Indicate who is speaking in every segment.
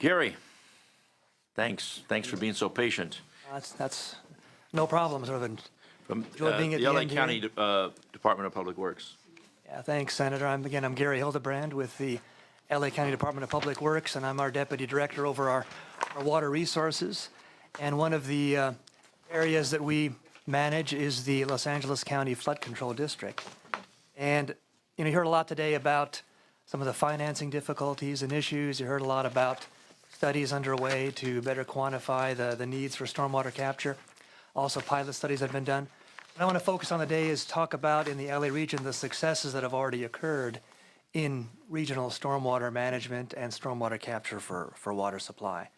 Speaker 1: Gary, thanks for being so patient.
Speaker 2: That's no problem, sort of.
Speaker 1: From
Speaker 2: Enjoy being at
Speaker 1: the
Speaker 2: the
Speaker 1: LA
Speaker 2: end here.
Speaker 1: County Department of Public Works.
Speaker 2: Yeah, thanks, Senator. I'm Gary Hildebrand with the LA County Department of Public Works, and I'm our Deputy Director over our water resources. And one of the areas that we manage is the Los Angeles County Flood Control District. And you heard a lot today about some of the financing difficulties and issues. You heard a lot about studies underway to better quantify the needs for stormwater capture. Also, pilot studies have been done. What I want to focus on today is talk about in the LA region the successes that have already occurred in regional stormwater management and stormwater capture for water supply.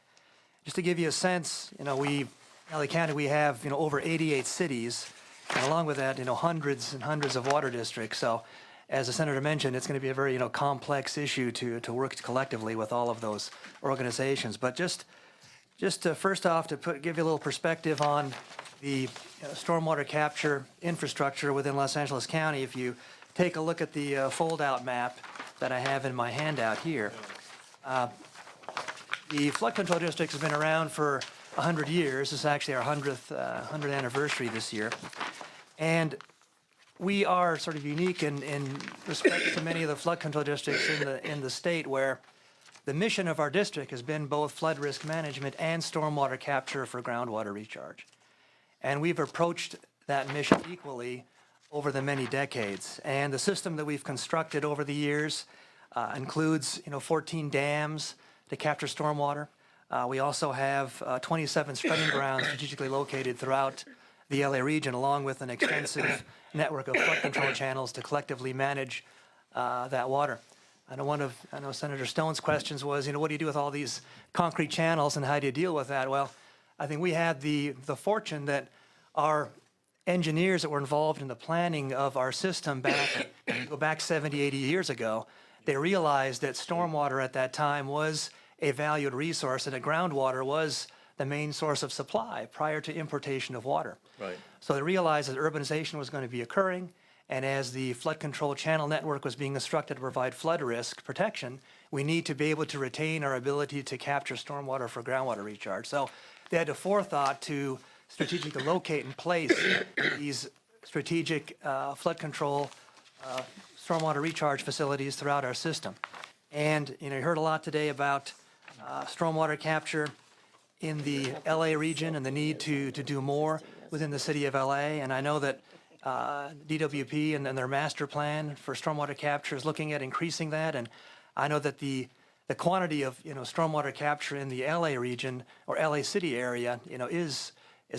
Speaker 2: Just to give you a sense, LA County, we have over 88 cities, and along with that, hundreds and hundreds of water districts. So, as the senator mentioned, it's going to be a very complex issue to work collectively with all of those organizations. But just to, first off, to give you a little perspective on the stormwater capture infrastructure within Los Angeles County, if you take a look at the fold-out map that I have in my handout here, the flood control district has been around for 100 years. This is actually our 100th anniversary this year. And we are sort of unique in respect to many of the flood control districts in the state, where the mission of our district has been both flood risk management and stormwater capture for groundwater recharge. And we've approached that mission equally over the many decades. And the system that we've constructed over the years includes 14 dams to capture stormwater. We also have 27 spreading grounds strategically located throughout the LA region, along with an extensive network of flood control channels to collectively manage that water. I know Senator Stone's questions was, what do you do with all these concrete channels and how do you deal with that? Well, I think we had the fortune that our engineers that were involved in the planning of our system go back 70, 80 years ago, they realized that stormwater at that time was a valued resource and that groundwater was the main source of supply prior to importation of water.
Speaker 1: Right.
Speaker 2: So they realized that urbanization was going to be occurring, and as the flood control channel network was being constructed to provide flood risk protection, we need to be able to retain our ability to capture stormwater for groundwater recharge. So they had the forethought to strategically locate and place these strategic flood control stormwater recharge facilities throughout our system. And you heard a lot today about stormwater capture in the LA region and the need to do more within the city of LA. And I know that DWP and their master plan for stormwater capture is looking at increasing that. And I know that the quantity of stormwater capture in the LA region or LA city area is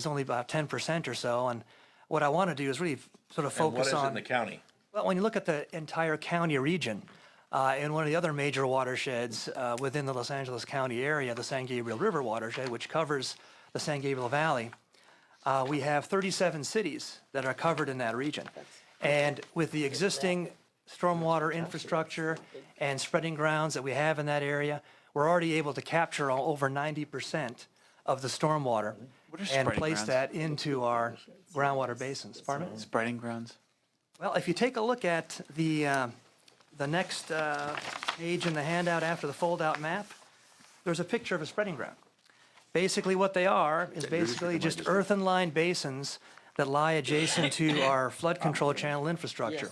Speaker 2: only about 10% or so. And what I want to do is really sort of focus on.
Speaker 1: What is it in the county?
Speaker 2: Well, when you look at the entire county region, in one of the other major watersheds within the Los Angeles County area, the San Gabriel River watershed, which covers the San Gabriel Valley, we have 37 cities that are covered in that region. And with the existing stormwater infrastructure and spreading grounds that we have in that area, we're already able to capture over 90% of the stormwater and place that into our groundwater basins. Pardon me?
Speaker 3: Spreading grounds?
Speaker 2: Well, if you take a look at the next page in the handout after the fold-out map, there's a picture of a spreading ground. Basically what they are is basically just earthen-lined basins that lie adjacent to our flood control channel infrastructure,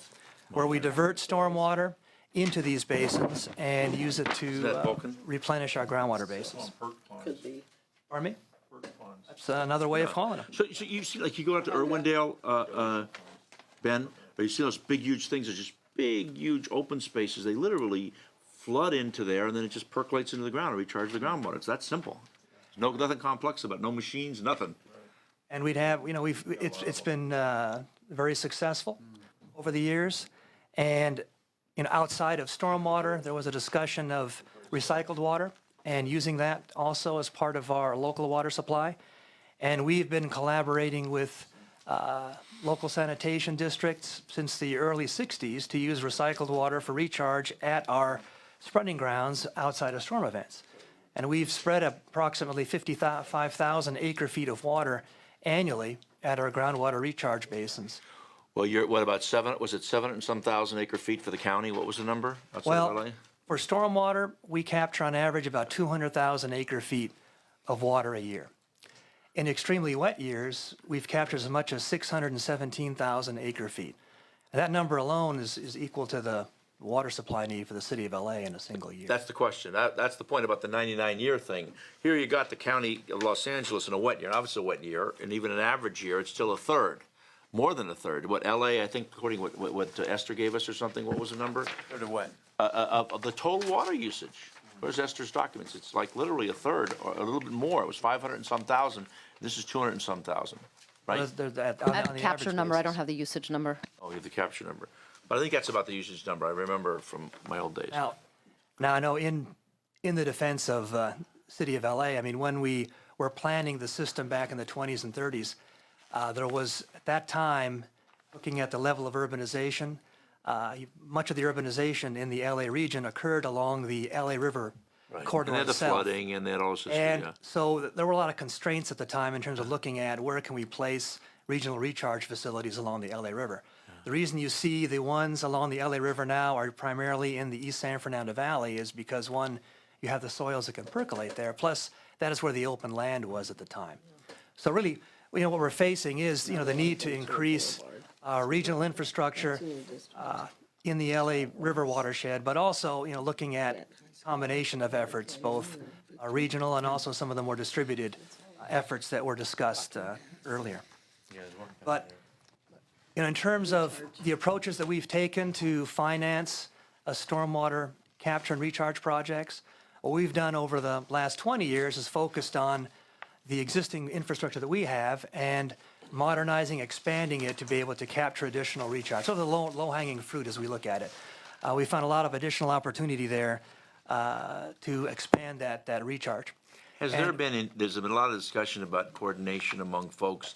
Speaker 2: where we divert stormwater into these basins and use it to replenish our groundwater basins.
Speaker 4: Could be.
Speaker 2: Pardon me? That's another way of calling them.
Speaker 1: So you see, like you go out to Irwindale, Ben, but you see those big, huge things, they're just big, huge open spaces. They literally flood into there, and then it just percolates into the ground and recharges the groundwater. It's that simple. There's nothing complex about it. No machines, nothing.
Speaker 2: And we'd have, it's been very successful over the years. And outside of stormwater, there was a discussion of recycled water and using that also as part of our local water supply. And we've been collaborating with local sanitation districts since the early 60s to use recycled water for recharge at our spreading grounds outside of storm events. And we've spread approximately 55,000 acre-feet of water annually at our groundwater recharge basins.
Speaker 1: Well, what about was it 7 and some thousand acre feet for the county? What was the number outside
Speaker 2: Well,
Speaker 1: LA?
Speaker 2: For stormwater, we capture on average about 200,000 acre feet of water a year. In extremely wet years, we've captured as much as 617,000 acre feet. And that number alone is equal to the water supply need for the city of LA in a single year.
Speaker 1: That's the question. That's the point about the 99-year thing. Here you got the county of Los Angeles in a wet year, and obviously a wet year, and even an average year, it's still a third, more than a third. What LA, I think, according to what Esther gave us or something, what was the number?
Speaker 3: Third of what?
Speaker 1: Of the total water usage. Where's Esther's documents? It's like literally a third or a little bit more. It was 500 and some thousand. This is 200 and some thousand, right?
Speaker 4: I have the capture number, I don't have the usage number.
Speaker 1: Oh, you have the capture number. But I think that's about the usage number. I remember from my old days.
Speaker 2: Now I know in the defense of city of LA, I mean, when we were planning the system back in the 20s and 30s, there was at that time, looking at the level of urbanization, much of the urbanization in the LA region occurred along the LA River
Speaker 1: Right.
Speaker 2: corridor
Speaker 1: And they had the
Speaker 2: itself.
Speaker 1: flooding and they had all this history,
Speaker 2: And
Speaker 1: yeah.
Speaker 2: so there were a lot of constraints at the time in terms of looking at where can we place regional recharge facilities along the LA River. The reason you see the ones along the LA River now are primarily in the East San Fernando Valley is because, one, you have the soils that can percolate there, plus that is where the open land was at the time. So really, what we're facing is, the need to increase regional infrastructure in the LA River watershed, but also, looking at combination of efforts, both regional and also some of the more distributed efforts that were discussed earlier. But in terms of the approaches that we've taken to finance stormwater capture and recharge projects, what we've done over the last 20 years is focused on the existing infrastructure that we have and modernizing, expanding it to be able to capture additional recharge. So the low-hanging fruit as we look at it. We found a lot of additional opportunity there to expand that recharge.
Speaker 1: There's been a lot of discussion about coordination among folks.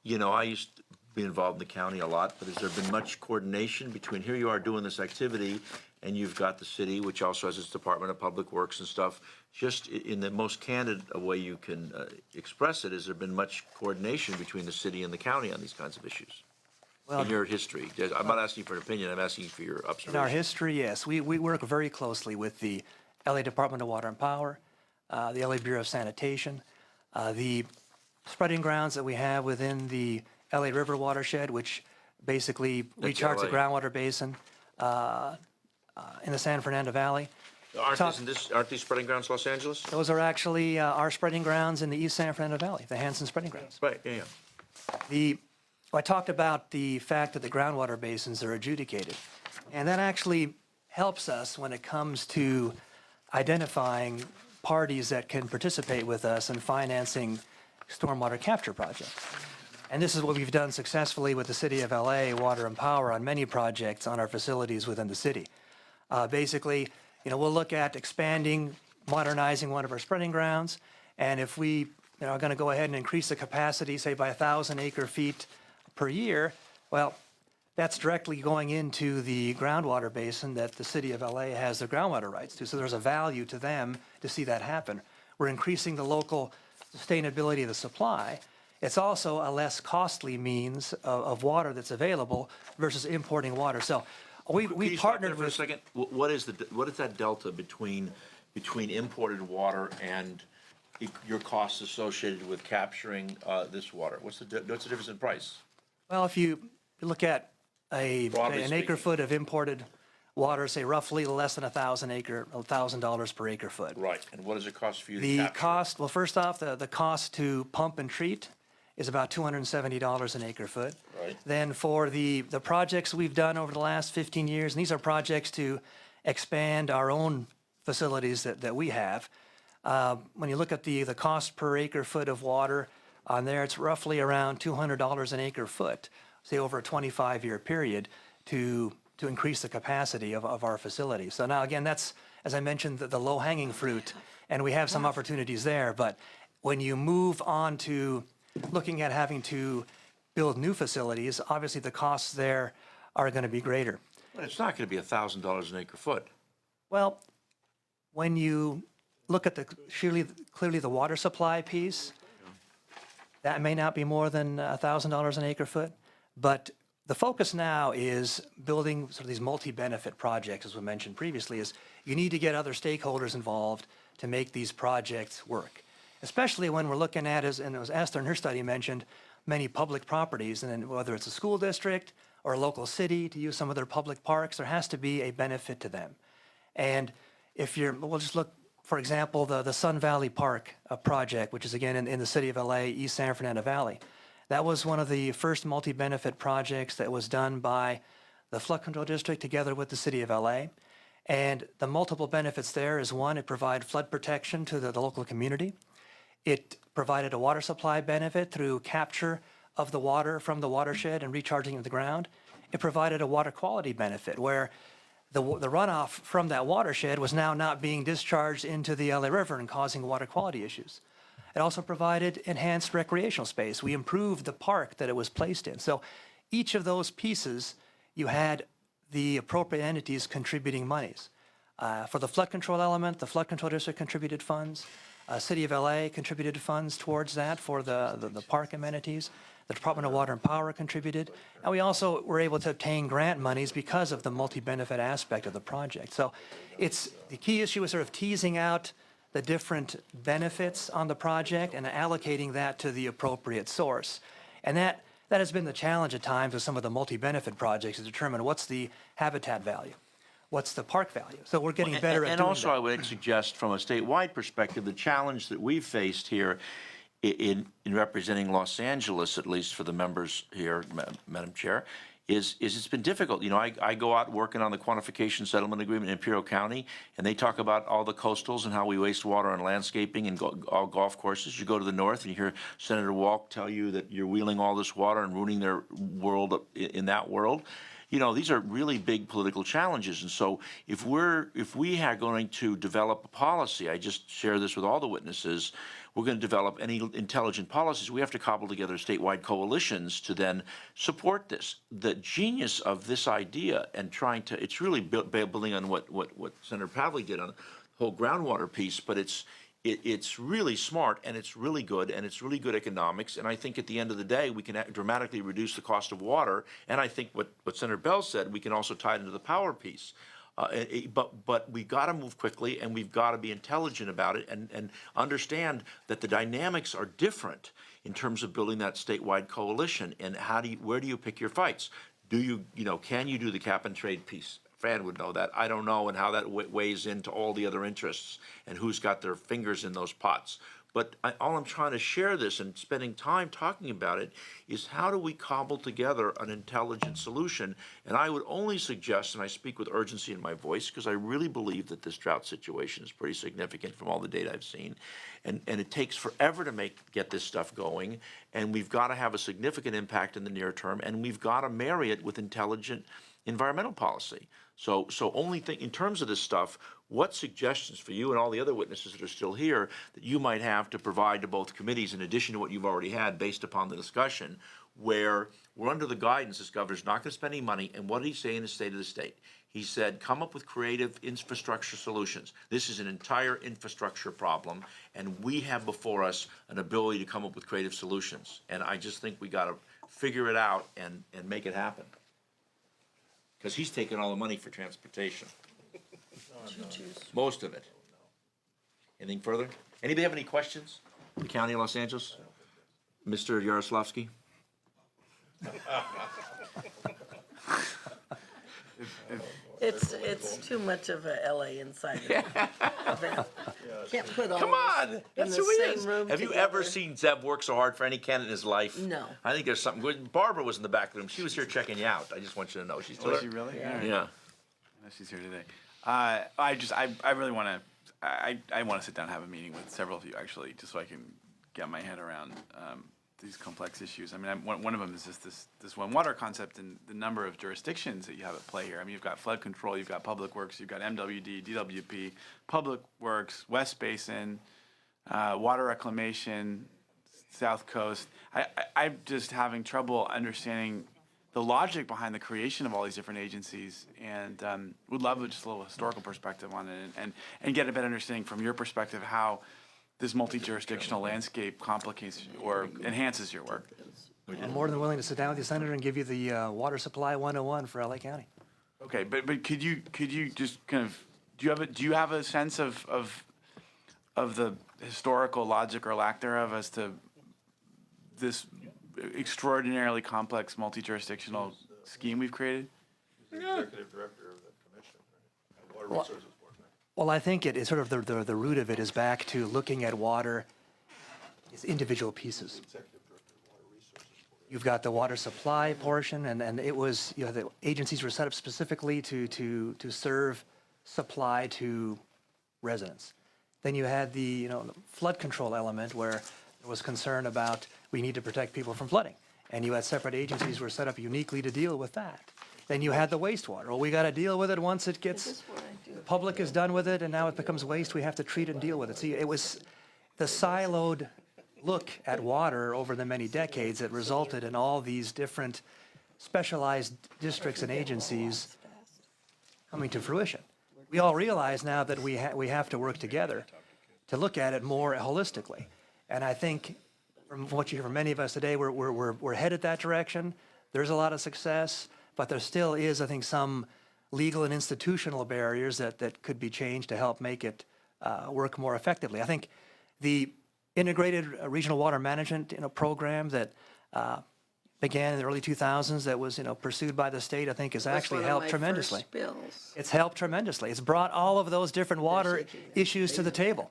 Speaker 1: I used to be involved in the county a lot, but has there been much coordination between here you are doing this activity and you've got the city, which also has its Department of Public Works and stuff. Just in the most candid way you can express it, has there been much coordination between the city and the county on these kinds of issues? In your history? I'm not asking for an opinion, I'm asking for your observation.
Speaker 2: In our history, yes. We work very closely with the LA Department of Water and Power, the LA Bureau of Sanitation, the spreading grounds that we have within the LA River watershed, which basically recharge the
Speaker 1: LA.
Speaker 2: groundwater basin in the San Fernando Valley.
Speaker 1: Aren't these spreading grounds Los Angeles?
Speaker 2: Those are actually our spreading grounds in the East San Fernando Valley, the Hanson Spreading Grounds.
Speaker 1: Right, yeah.
Speaker 2: I talked about the fact that the groundwater basins are adjudicated, and that actually helps us when it comes to identifying parties that can participate with us in financing stormwater capture projects. And this is what we've done successfully with the City of LA Water and Power on many projects on our facilities within the city. Basically, we'll look at expanding, modernizing one of our spreading grounds, and if we are going to go ahead and increase the capacity, say by 1,000 acre feet per year, well, that's directly going into the groundwater basin that the City of LA has their groundwater rights to. So there's a value to them to see that happen. We're increasing the local sustainability of the supply. It's also a less costly means of water that's available versus importing water. So we partnered
Speaker 1: for a
Speaker 2: with.
Speaker 1: second. What is that delta between imported water and your costs associated with capturing this water? What's the difference in price?
Speaker 2: Well, if you look at
Speaker 1: Broadly
Speaker 2: an
Speaker 1: speaking.
Speaker 2: acre foot of imported water, say roughly less than $1,000 per acre foot.
Speaker 1: Right, and what does it cost for you to
Speaker 2: The
Speaker 1: capture?
Speaker 2: cost, well, first off, the cost to pump and treat is about $270 an acre foot.
Speaker 1: Right.
Speaker 2: Then for the projects we've done over the last 15 years, and these are projects to expand our own facilities that we have. When you look at the cost per acre foot of water on there, it's roughly around $200 an acre foot, say over a 25-year period to increase the capacity of our facility. So now, again, that's, as I mentioned, the low-hanging fruit, and we have some opportunities there. But when you move on to looking at having to build new facilities, obviously the costs there are going to be greater.
Speaker 1: But it's not going to be $1,000 an acre foot.
Speaker 2: Well, when you look at clearly the water supply piece, that may not be more than $1,000 an acre foot. But The focus now is building sort of these multi-benefit projects, as we mentioned previously, is you need to get other stakeholders involved to make these projects work, especially when we're looking at, as Esther in her study mentioned, many public properties, and then whether it's a school district or a local city to use some of their public parks, there has to be a benefit to them. And we'll just look, for example, the Sun Valley Park project, which is again in the city of LA, East San Fernando Valley. That was one of the first multi-benefit projects that was done by the Flood Control District together with the city of LA. And the multiple benefits there is one, it provided flood protection to the local community. It provided a water supply benefit through capture of the water from the watershed and recharging of the ground. It provided a water quality benefit where the runoff from that watershed was now not being discharged into the LA River and causing water quality issues. It also provided enhanced recreational space. We improved the park that it was placed in. So each of those pieces, you had the appropriate entities contributing monies. For the flood control element, the Flood Control District contributed funds. City of LA contributed funds towards that for the park amenities. The Department of Water and Power contributed. And we also were able to obtain grant monies because of the multi-benefit aspect of the project. So the key issue is sort of teasing out the different benefits on the project and allocating that to the appropriate source. And that has been the challenge at times with some of the multi-benefit projects to determine what's the habitat value, what's the park value. So we're getting better at doing that.
Speaker 1: And also I would suggest from a statewide perspective, the challenge that we've faced here in representing Los Angeles, at least for the members here, Madam Chair, is it's been difficult. You know, I go out working on the quantification settlement agreement in Imperial County, and they talk about all the coastals and how we waste water on landscaping and all golf courses. You go to the north and you hear Senator Walk tell you that you're wheeling all this water and ruining their world in that world. You know, these are really big political challenges. And so if we are going to develop a policy, I just share this with all the witnesses, we're going to develop any intelligent policies, we have to cobble together statewide coalitions to then support this. The genius of this idea and trying to, it's really building on what Senator Pavley did on the whole groundwater piece, but it's really smart and it's really good and it's really good economics. And I think at the end of the day, we can dramatically reduce the cost of water. And I think what Senator Bell said, we can also tie it into the power piece. But we've got to move quickly and we've got to be intelligent about it and understand that the dynamics are different in terms of building that statewide coalition. And where do you pick your fights? Can you do the cap and trade piece? Fran would know that. I don't know, and how that weighs into all the other interests and who's got their fingers in those pots. But all I'm trying to share this and spending time talking about it is how do we cobble together an intelligent solution? And I would only suggest, and I speak with urgency in my voice, because I really believe that this drought situation is pretty significant from all the data I've seen. And it takes forever to get this stuff going. And we've got to have a significant impact in the near term. And we've got to marry it with intelligent environmental policy. So only think in terms of this stuff, what suggestions for you and all the other witnesses that are still here that you might have to provide to both committees in addition to what you've already had based upon the discussion, where we're under the guidance this governor's not going to spend any money. And what did he say in his State of the State? He said, come up with creative infrastructure solutions. This is an entire infrastructure problem, and we have before us an ability to come up with creative solutions. And I just think we got to figure it out and make it happen. Because he's taking all the money for transportation. Most of it. Anything further? Anybody have any questions? The County of Los Angeles? Mr. Yaroslavsky?
Speaker 3: It's too much of a LA insider event. Can't put all
Speaker 1: Come on!
Speaker 3: in
Speaker 1: That's
Speaker 3: the
Speaker 1: who he
Speaker 3: same
Speaker 1: is.
Speaker 3: room
Speaker 1: Have you
Speaker 3: together.
Speaker 1: ever seen Zeb work so hard for any candidate in his life?
Speaker 3: No.
Speaker 1: I think there's something good. Barbara was in the back of the room. She was here checking you out. I just want you to know. She's still
Speaker 5: Was
Speaker 1: there.
Speaker 5: she really?
Speaker 3: Yeah.
Speaker 5: All right.
Speaker 1: Yeah.
Speaker 5: I know she's here today. I really want to. I want to sit down and have a meeting with several of you actually, just so I can get my head around these complex issues. I mean, one of them is just this one water concept and the number of jurisdictions that you have at play here. I mean, you've got flood control, you've got public works, you've got MWD, DWP, public works, West Basin, water reclamation, South Coast. I'm just having trouble understanding the logic behind the creation of all these different agencies, and would love just a little historical perspective on it, and get a better understanding from your perspective how this multi-jurisdictional landscape complicates or enhances your work.
Speaker 2: I'm more than willing to sit down with you, Senator, and give you the water supply 101 for LA County.
Speaker 5: Okay, but could you just kind of do you have a sense of the historical logic or lack thereof as to this extraordinarily complex multi-jurisdictional scheme we've created?
Speaker 6: Executive director of the commission, right? Water Resources Board.
Speaker 2: Well, I think it is sort of the root of it is back to looking at water as individual pieces. You've got the water supply portion, and it was, the agencies were set up specifically to serve supply to residents. Then you had the flood control element where there was concern about we need to protect people from flooding, and you had separate agencies were set up uniquely to deal with that. Then you had the wastewater. Well, we got to deal with it once it gets, the public is done with it, and now it becomes waste. We have to treat it and deal with it. See, it was the siloed look at water over the many decades that resulted in all these different specialized districts and agencies coming to fruition. We all realize now that we have to work together to look at it more holistically. And I think from what you hear from many of us today, we're headed that direction. There's a lot of success, but there still is, I think, some legal and institutional barriers that could be changed to help make it work more effectively. I think the integrated regional water management program that began in the early 2000s that was pursued by the state, I think has actually helped tremendously. It's helped tremendously. It's brought all of those different water issues to the table.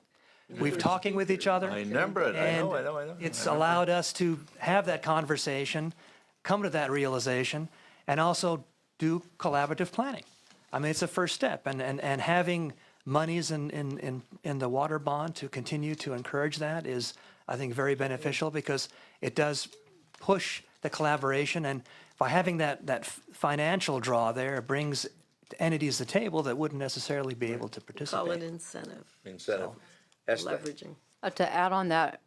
Speaker 2: We've talking with each other.
Speaker 1: I remember it. I know.
Speaker 2: It's allowed us to have that conversation, come to that realization, and also do collaborative planning. I mean, it's a first step, and having monies in the water bond to continue to encourage that is, I think, very beneficial because it does push the collaboration, and by having that financial draw there, it brings entities to the table that wouldn't necessarily be able to participate.
Speaker 3: Call it incentive,
Speaker 1: Incentive. Esther.
Speaker 3: leveraging.
Speaker 4: To add on that,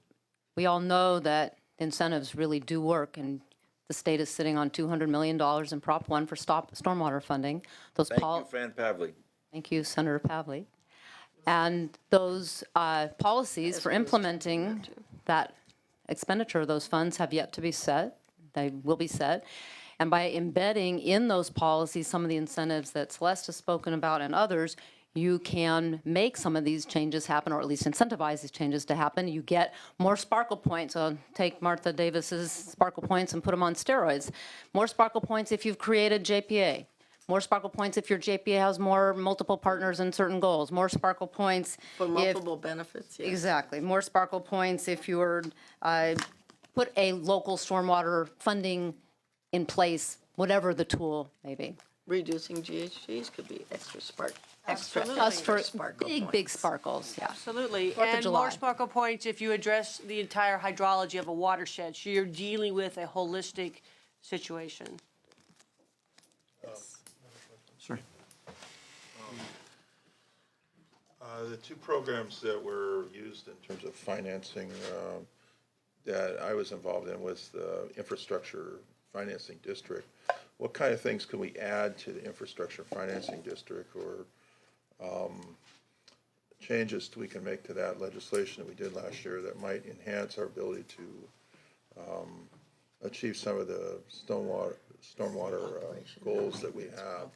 Speaker 4: we all know that incentives really do work, and the state is sitting on $200 million in Prop 1 for stormwater funding. Those
Speaker 1: Thank you, Fran Pavley.
Speaker 4: Thank you, Senator Pavley. And those policies for implementing that expenditure of those funds have yet to be set. They will be set. And by embedding in those policies some of the incentives that Celeste has spoken about and others, you can make some of these changes happen, or at least incentivize these changes to happen. You get more sparkle points. I'll take Martha Davis's sparkle points and put them on steroids. More sparkle points if you've created JPA. More sparkle points if your JPA has multiple partners and certain goals. More sparkle points
Speaker 3: For multiple benefits, yes.
Speaker 4: Exactly. More sparkle points if you're put a local stormwater funding in place, whatever the tool may be.
Speaker 3: Reducing GHGs could be extra
Speaker 7: Absolutely.
Speaker 4: Us for
Speaker 3: sparkle
Speaker 4: big
Speaker 3: points.
Speaker 4: sparkles, yeah.
Speaker 7: Absolutely.
Speaker 4: Fourth of
Speaker 7: And
Speaker 4: July.
Speaker 7: more sparkle points if you address the entire hydrology of a watershed. So you're dealing with a holistic situation.
Speaker 1: Sorry.
Speaker 6: The two programs that were used in terms of financing that I was involved in was the Infrastructure Financing District. What kind of things can we add to the Infrastructure Financing District, or changes we can make to that legislation that we did last year that might enhance our ability to achieve some of the stormwater goals that we have?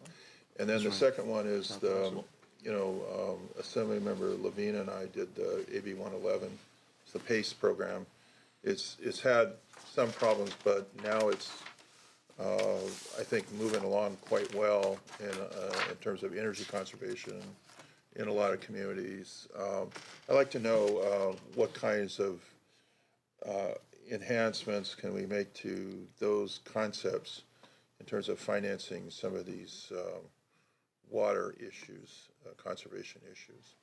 Speaker 6: And then the second one is the, Assemblymember Levine and I did the AB 111, it's the PACE program. It's had some problems, but now it's, I think, moving along quite well in terms of energy conservation in a lot of communities. I'd like to know what kinds of enhancements can we make to those concepts in terms of financing some of these water issues, conservation issues.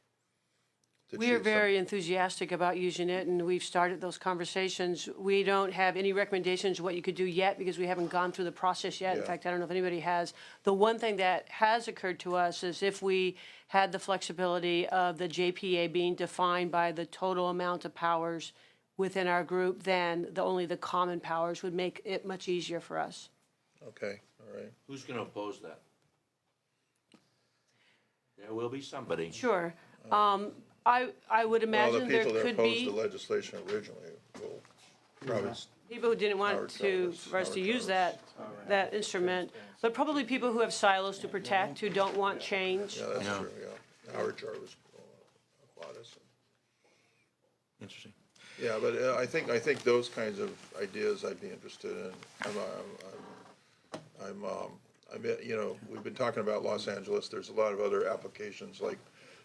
Speaker 6: to
Speaker 7: We are
Speaker 6: achieve some-
Speaker 7: very enthusiastic about using it, and we've started those conversations. We don't have any recommendations of what you could do yet because we haven't gone through the process yet. In
Speaker 6: Yeah.
Speaker 7: fact, I don't know if anybody has. The one thing that has occurred to us is if we had the flexibility of the JPA being defined by the total amount of powers within our group, then only the common powers would make it much easier for us.
Speaker 6: Okay, all right.
Speaker 1: Who's going to oppose that? There will be somebody.
Speaker 7: Sure. I would
Speaker 6: Well, the
Speaker 7: imagine there
Speaker 6: people that
Speaker 7: could
Speaker 6: opposed the
Speaker 7: be.
Speaker 6: legislation originally will Probably
Speaker 7: People who didn't want
Speaker 6: Howard
Speaker 7: to,
Speaker 6: towers,
Speaker 7: for us to
Speaker 6: Howard
Speaker 7: use
Speaker 6: towers.
Speaker 7: that instrument, but probably people who have silos to protect, who don't want change.
Speaker 6: Yeah, that's true, yeah. Howard Jarvis bought us.
Speaker 1: Interesting.
Speaker 6: Yeah, but I think those kinds of ideas I'd be interested in. You know, we've been talking about Los Angeles. There's a lot of other applications, like,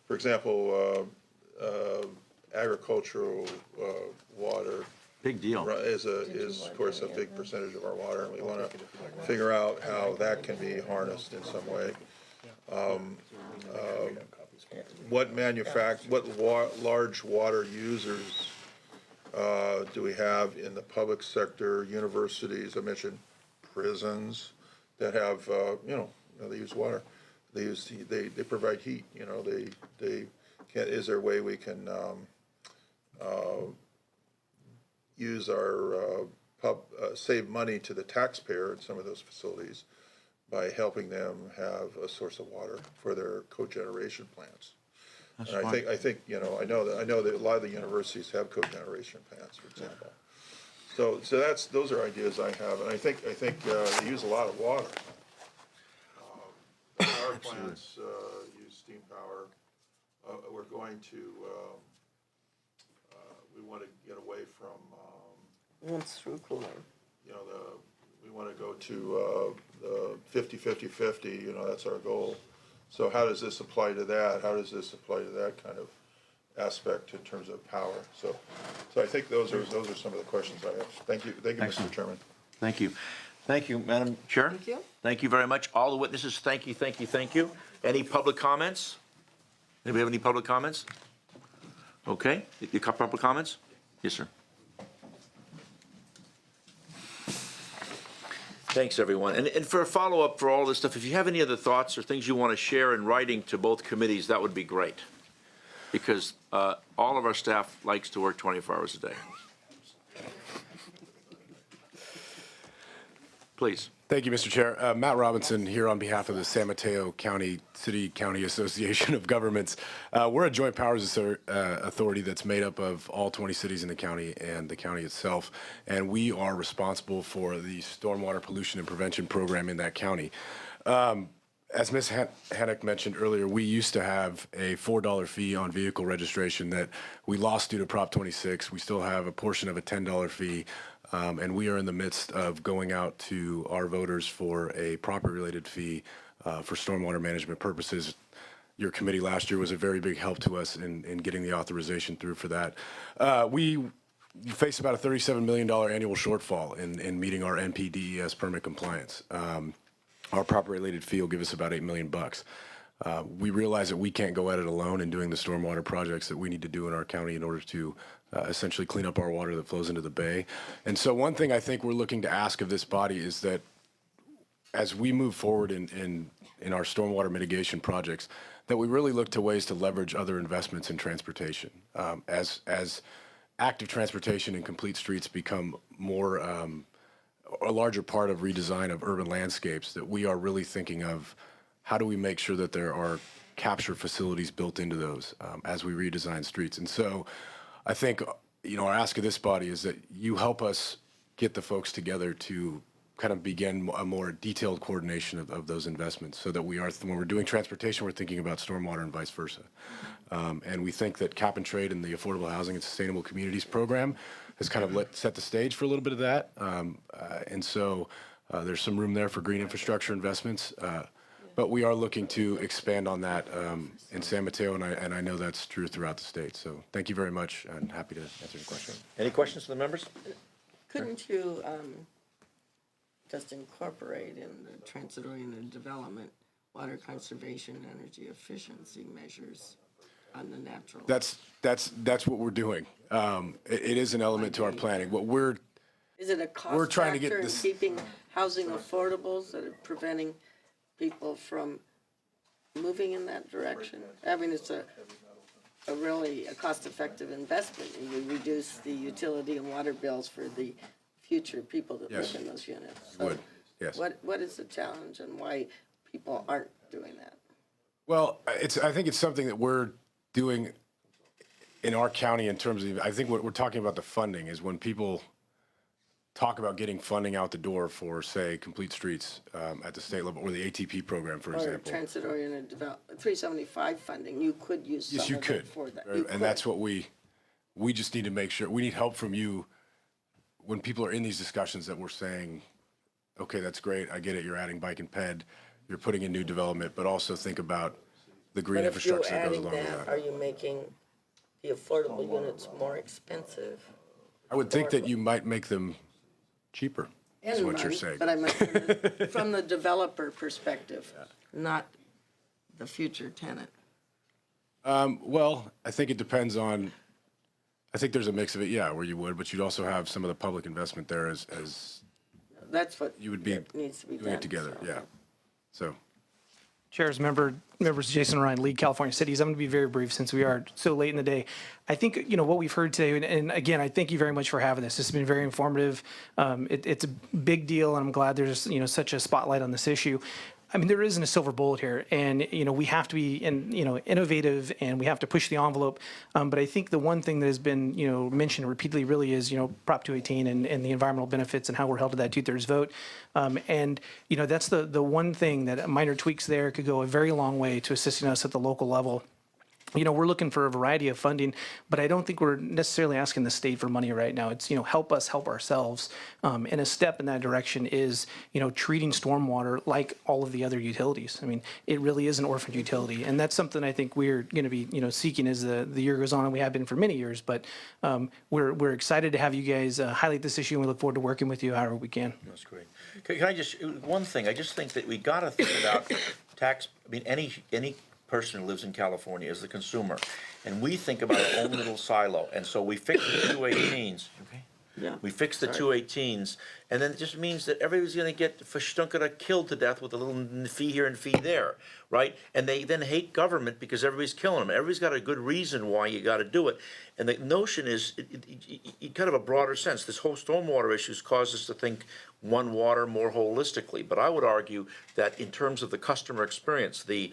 Speaker 6: for example, agricultural water
Speaker 1: Big deal.
Speaker 6: is of course a big percentage of our water, and we want to figure out how that can be harnessed in some way. What large water users do we have in the public sector? Universities, I mentioned prisons that have, they use water. They provide heat, they can, is there a way we can, use our, save money to the taxpayer in some of those facilities by helping them have a source of water for their cogeneration plants? And I think, I know that a lot of the universities have cogeneration plants, for example. So those are ideas I have, and I think they use a lot of water. Power plants use steam power. We're going to, we want to get away from,
Speaker 3: Once through cooler.
Speaker 6: we want to go to the 50-50-50, that's our goal. So how does this apply to that? How does this apply to that kind of aspect in terms of power? So I think those are some of the questions I have. Thank you, Mr. Chairman.
Speaker 1: Thank you. Thank you, Madam Chair.
Speaker 3: Thank you.
Speaker 1: Thank you very much. All the witnesses, thank you, thank you, thank you. Any public comments? Anybody have any public comments? Okay, your public comments? Yes, sir. Thanks, everyone. And for a follow-up for all this stuff, if you have any other thoughts or things you want to share in writing to both committees, that would be great. Because all of our staff likes to work 24 hours a day. Please.
Speaker 8: Thank you, Mr. Chair. Matt Robinson here on behalf of the San Mateo City-County Association of Governments. We're a joint powers authority that's made up of all 20 cities in the county and the county itself, and we are responsible for the stormwater pollution and prevention program in that county. As Ms. Hannock mentioned earlier, we used to have a $4 fee on vehicle registration that we lost due to Prop 26. We still have a portion of a $10 fee. And we are in the midst of going out to our voters for a property-related fee for stormwater management purposes. Your committee last year was a very big help to us in getting the authorization through for that. We face about a $37 million annual shortfall in meeting our NPDES permit compliance. Our property-related fee will give us about $8 million. We realize that we can't go at it alone in doing the stormwater projects that we need to do in our county in order to essentially clean up our water that flows into the bay. And so one thing I think we're looking to ask of this body is that as we move forward in our stormwater mitigation projects, that we really look to ways to leverage other investments in transportation. As active transportation and complete streets become more, a larger part of redesign of urban landscapes, that we are really thinking of how do we make sure that there are capture facilities built into those as we redesign streets. And so I think, our ask of this body is that you help us get the folks together to kind of begin a more detailed coordination of those investments so that we are, when we're doing transportation, we're thinking about stormwater and vice versa. And we think that Cap and Trade and the Affordable Housing and Sustainable Communities program has kind of set the stage for a little bit of that. And so there's some room there for green infrastructure investments. But we are looking to expand on that in San Mateo, and I know that's true throughout the state. So thank you very much, and happy to answer your question.
Speaker 1: Any questions from the members?
Speaker 3: Couldn't you just incorporate in the transit-oriented development water conservation, energy efficiency measures on the natural?
Speaker 8: That's what we're doing. It is an element to our planning. What we're
Speaker 3: Is it a
Speaker 8: we're
Speaker 3: cost
Speaker 8: trying to get
Speaker 3: factor in
Speaker 8: this-
Speaker 3: keeping housing affordable that are preventing people from moving in that direction? I mean, it's a really a cost-effective investment, and you reduce the utility and water bills for the future people that
Speaker 8: Yes.
Speaker 3: live in those units.
Speaker 8: Would, yes.
Speaker 3: What is the challenge and why people aren't doing that?
Speaker 8: Well, I think it's something that we're doing in our county in terms of, I think what we're talking about the funding is when people talk about getting funding out the door for, say, complete streets at the state level, or the ATP program, for
Speaker 3: Or
Speaker 8: example.
Speaker 3: transit-oriented 375 funding, you could use
Speaker 8: Yes,
Speaker 3: some
Speaker 8: you
Speaker 3: of
Speaker 8: could.
Speaker 3: it for that.
Speaker 8: Right,
Speaker 3: You
Speaker 8: and that's
Speaker 3: could.
Speaker 8: what we just need to make sure, we need help from you when people are in these discussions that we're saying, okay, that's great, I get it, you're adding bike and ped, you're putting in new development, but also think about the green
Speaker 3: But if you're
Speaker 8: infrastructure that goes
Speaker 3: adding
Speaker 8: along with
Speaker 3: that,
Speaker 8: that.
Speaker 3: are you making the affordable units more expensive?
Speaker 8: I would think that you might make them cheaper, is
Speaker 3: And
Speaker 8: what you're
Speaker 3: money,
Speaker 8: saying.
Speaker 3: but I meant from the developer perspective, not the future tenant.
Speaker 8: Well, I think it depends on, I think there's a mix of it, yeah, where you would, but you'd also have some of the public investment there as
Speaker 3: That's what
Speaker 8: you would be
Speaker 3: needs to be done.
Speaker 8: doing it together,
Speaker 3: so.
Speaker 8: yeah. So,
Speaker 9: Chairs, members Jason Ryan, League California Cities. I'm going to be very brief since we are so late in the day. I think, what we've heard today, and again, I thank you very much for having this. This has been very informative. It's a big deal, and I'm glad there's, such a spotlight on this issue. I mean, there isn't a silver bullet here, and we have to be, innovative, and we have to push the envelope. But I think the one thing that has been, mentioned repeatedly, really is, Prop 218 and the environmental benefits and how we're held to that 2/3 vote. And that's the one thing that minor tweaks there could go a very long way to assisting us at the local level. We're looking for a variety of funding, but I don't think we're necessarily asking the state for money right now. It's, help us help ourselves. And a step in that direction is, treating stormwater like all of the other utilities. I mean, it really is an orphaned utility. And that's something I think we're going to be, seeking as the year goes on, and we have been for many years. But we're excited to have you guys highlight this issue, and we look forward to working with you however we can.
Speaker 1: That's great. Can I just, one thing, I just think that we gotta think about any person who lives in California is the consumer. And we think about our own little silo, and so we fix the 218s, okay?
Speaker 3: Yeah.
Speaker 1: We fix the 218s, and then it just means that everybody's gonna get killed to death with a little fee here and fee there, right? And they then hate government because everybody's killing them. Everybody's got a good reason why you gotta do it. And the notion is, kind of a broader sense, this whole stormwater issues cause us to think one water more holistically. But I would argue that in terms of the customer experience, the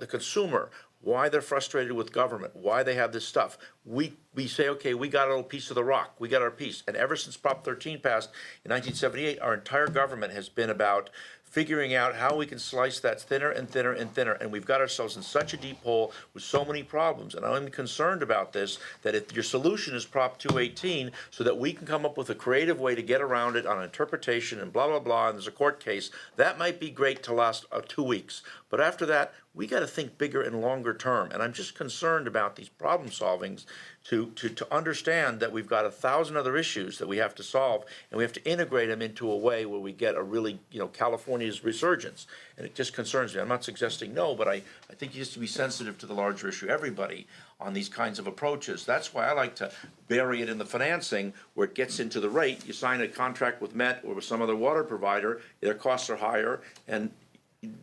Speaker 1: consumer, why they're frustrated with government, why they have this stuff. We say, okay, we got a little piece of the rock, we got our piece. And ever since Prop 13 passed in 1978, our entire government has been about figuring out how we can slice that thinner and thinner and thinner. And we've got ourselves in such a deep hole with so many problems. And I'm concerned about this, that if your solution is Prop 218, so that we can come up with a creative way to get around it on interpretation and blah, blah, blah, and there's a court case, that might be great to last 2 weeks. But after that, we got to think bigger and longer term. And I'm just concerned about these problem solvings to understand that we've got 1,000 other issues that we have to solve, and we have to integrate them into a way where we get a really, California's resurgence. And it just concerns me. I'm not suggesting no, but I think you just have to be sensitive to the larger issue, everybody, on these kinds of approaches. That's why I like to bury it in the financing where it gets into the rate. You sign a contract with Met or with some other water provider, their costs are higher, and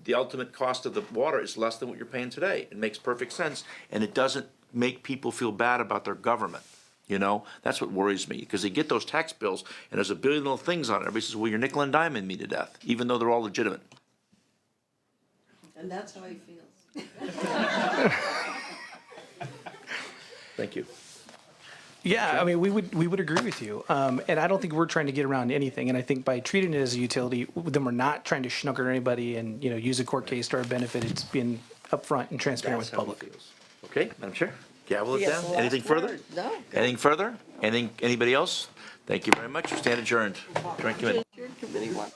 Speaker 1: the ultimate cost of the water is less than what you're paying today. It makes perfect sense, and it doesn't make people feel bad about their government. That's what worries me, because they get those tax bills and there's a billion little things on it. Everybody says, well, you're nickel and diming me to death, even though they're all legitimate.
Speaker 3: And that's how he feels.
Speaker 1: Thank you.
Speaker 9: Yeah, I mean, we would agree with you. And I don't think we're trying to get around anything. And I think by treating it as a utility, then we're not trying to schnooker anybody and, use a court case to our benefit. It's being upfront and transparent with the
Speaker 1: That's how
Speaker 9: public.
Speaker 1: it feels. Okay, Madam Chair, gavel it
Speaker 3: Yes,
Speaker 1: down.
Speaker 3: the last
Speaker 1: Anything further?
Speaker 3: word. No.
Speaker 1: Anything further? Anybody else? Thank you very much. Stand adjourned. Joint committee.
Speaker 3: Your committee wants.